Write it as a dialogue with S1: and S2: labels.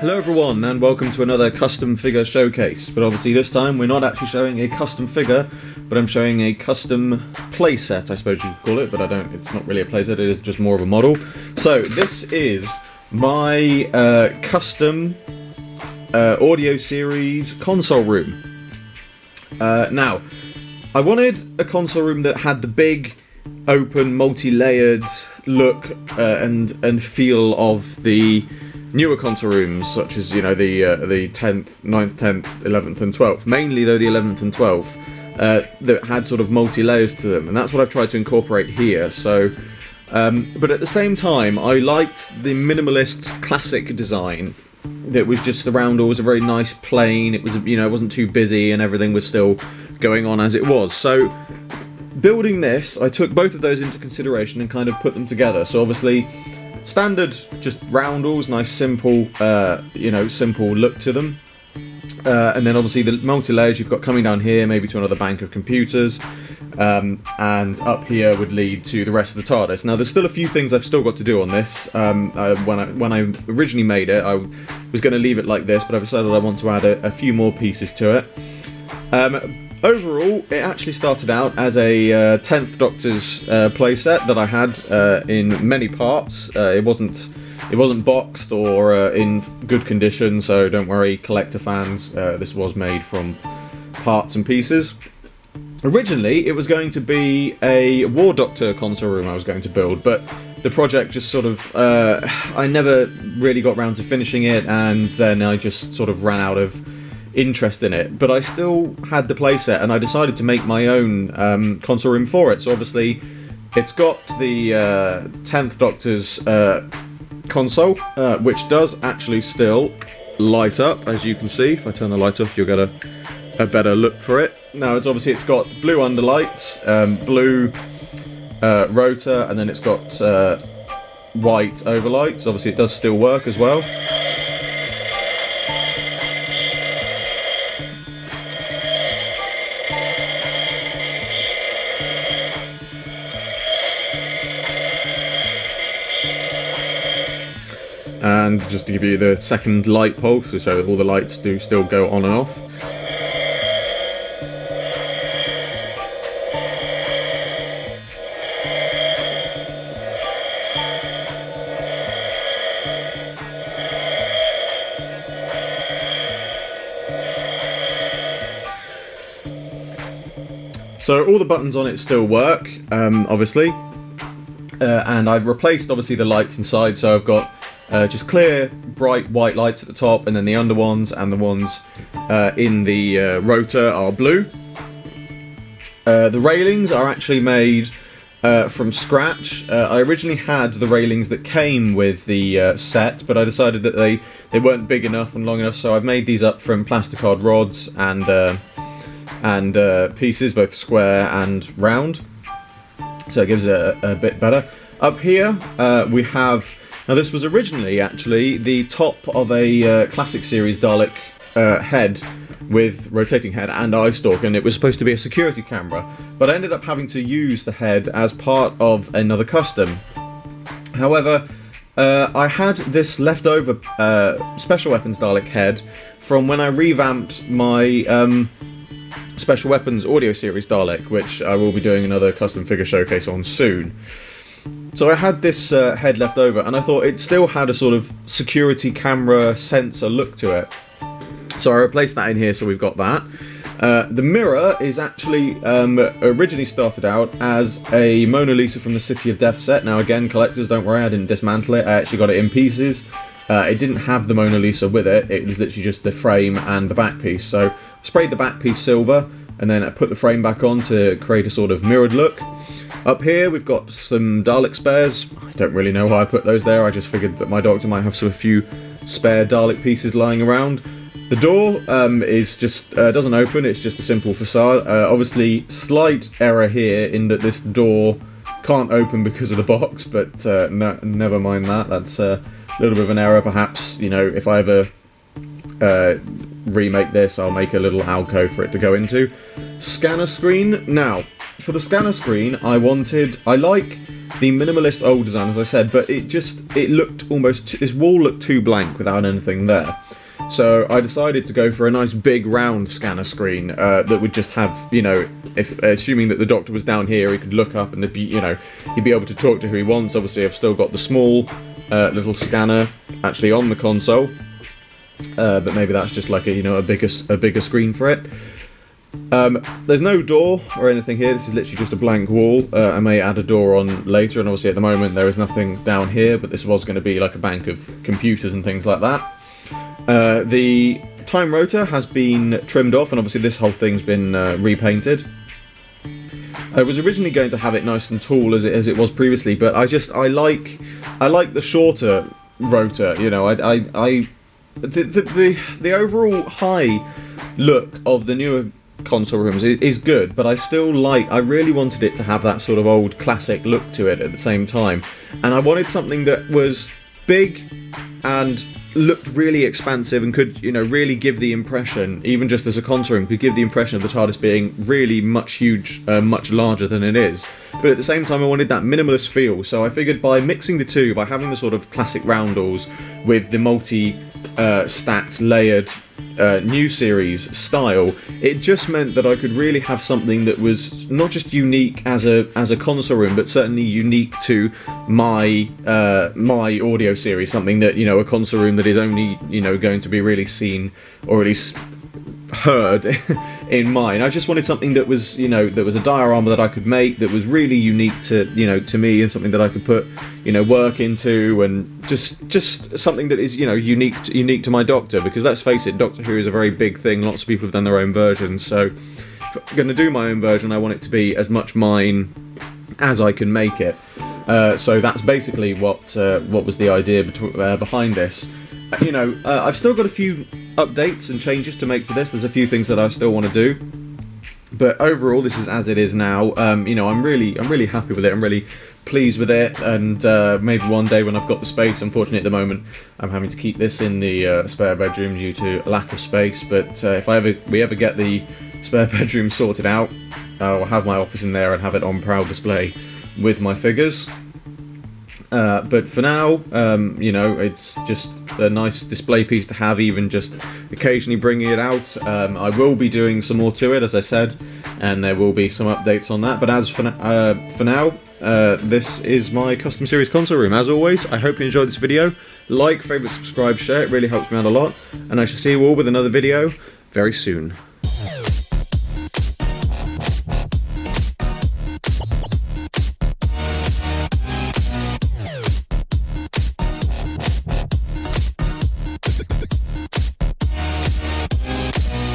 S1: Hello everyone and welcome to another custom figure showcase, but obviously this time we're not actually showing a custom figure, but I'm showing a custom playset, I suppose you could call it, but it's not really a playset, it is just more of a model. So this is my custom audio series console room. Now, I wanted a console room that had the big, open, multi-layered look and feel of the newer console rooms, such as, you know, the 10th, 9th, 10th, 11th and 12th. Mainly, though, the 11th and 12th, that had sort of multi-layers to them, and that's what I've tried to incorporate here. So, but at the same time, I liked the minimalist classic design that was just, the roundel was a very nice plain, it was, you know, it wasn't too busy and everything was still going on as it was. So, building this, I took both of those into consideration and kind of put them together. So obviously, standard, just roundels, nice simple, you know, simple look to them. And then obviously the multi-layers you've got coming down here, maybe to another bank of computers, and up here would lead to the rest of the TARDIS. Now there's still a few things I've still got to do on this. When I originally made it, I was going to leave it like this, but I've decided I want to add a few more pieces to it. Overall, it actually started out as a 10th Doctor's playset that I had in many parts. It wasn't boxed or in good condition, so don't worry, collector fans. This was made from parts and pieces. Originally, it was going to be a War Doctor console room I was going to build, but the project just sort of... I never really got round to finishing it, and then I just sort of ran out of interest in it, but I still had the playset and I decided to make my own console room for it. So obviously it's got the 10th Doctor's console, which does actually still light up, as you can see. If I turn the light off, you'll get a better look for it. Now it's got blue underlights, blue rotor, and then it's got white overlights. Obviously it does still work as well. And just to give you the second light pulse, to show that all the lights do still go on and off. So all the buttons on it still work, obviously. And I've replaced, obviously, the lights inside, so I've got just clear, bright white lights at the top, and then the under ones and the ones in the rotor are blue. The railings are actually made from scratch. I originally had the railings that came with the set, but I decided that they weren't big enough and long enough, so I've made these up from plasticard rods and pieces, both square and round. So it gives it a bit better. Up here we have... Now this was originally actually the top of a classic series Dalek head with rotating head and eye stalk, and it was supposed to be a security camera, but I ended up having to use the head as part of another custom. However, I had this leftover Special Weapons Dalek head from when I revamped my Special Weapons audio series Dalek, which I will be doing another custom figure showcase on soon. So I had this head left over, and I thought it still had a sort of security camera sensor look to it. So I replaced that in here, so we've got that. The mirror is actually originally started out as a Mona Lisa from the City of Death set. Now again, collectors, don't worry, I didn't dismantle it. I actually got it in pieces. It didn't have the Mona Lisa with it. It was literally just the frame and the back piece. So I sprayed the back piece silver, and then I put the frame back on to create a sort of mirrored look. Up here we've got some Dalek spares. I don't really know why I put those there, I just figured that my Doctor might have a few spare Dalek pieces lying around. The door is just doesn't open, it's just a simple facade. Obviously slight error here in that this door can't open because of the box, but no, never mind that, that's a little bit of an error. Perhaps, you know, if I ever remake this, I'll make a little alcove for it to go into. Scanner screen. Now, for the scanner screen, I like the minimalist old design, as I said, but it looked almost, this wall looked too blank without anything there. So I decided to go for a nice big round scanner screen that would just have, you know, if assuming that the Doctor was down here, he could look up and be, you know, he'd be able to talk to who he wants. Obviously, I've still got the small little scanner actually on the console, but maybe that's just like a bigger screen for it. There's no door or anything here. This is literally just a blank wall. I may add a door on later, and obviously at the moment there is nothing down here, but this was going to be like a bank of computers and things like that. The time rotor has been trimmed off, and obviously this whole thing's been repainted. I was originally going to have it nice and tall as it was previously, but I like the shorter rotor. You know, the overall high look of the newer console rooms is good, but I really wanted it to have that sort of old classic look to it at the same time, and I wanted something that was big and looked really expansive and could, you know, really give the impression, even just as a console room, could give the impression of the TARDIS being really much larger than it is. But at the same time, I wanted that minimalist feel, so I figured by mixing the two, by having the sort of classic roundels with the multi-stacked, layered new series style, it just meant that I could really have something that was not just unique as a console room, but certainly unique to my my audio series, something that, you know, a console room that is only, you know, going to be really seen, or at least heard in mine. I just wanted something that was, you know, that was a diorama that I could make, that was really unique to, you know, to me, and something that I could put, you know, work into, and just something that is, you know, unique to my Doctor, because let's face it, Doctor Who is a very big thing. Lots of people have done their own versions, so if I'm going to do my own version, I want it to be as much mine as I can make it. So that's basically what was the idea behind this. You know, I've still got a few updates and changes to make to this. There's a few things that I still want to do, but overall this is as it is now. You know, I'm really happy with it. I'm really pleased with it, and maybe one day when I've got the space. Unfortunately at the moment I'm having to keep this in the spare bedroom due to lack of space, but if we ever get the spare bedroom sorted out, I'll have my office in there and have it on proud display with my figures. But for now, you know, it's just a nice display piece to have, even just occasionally bringing it out. I will be doing some more to it, as I said, and there will be some updates on that. But as for now, this is my custom series console room. As always, I hope you enjoyed this video. Like, favourite, subscribe, share. It really helps me out a lot. And I shall see you all with another video very soon.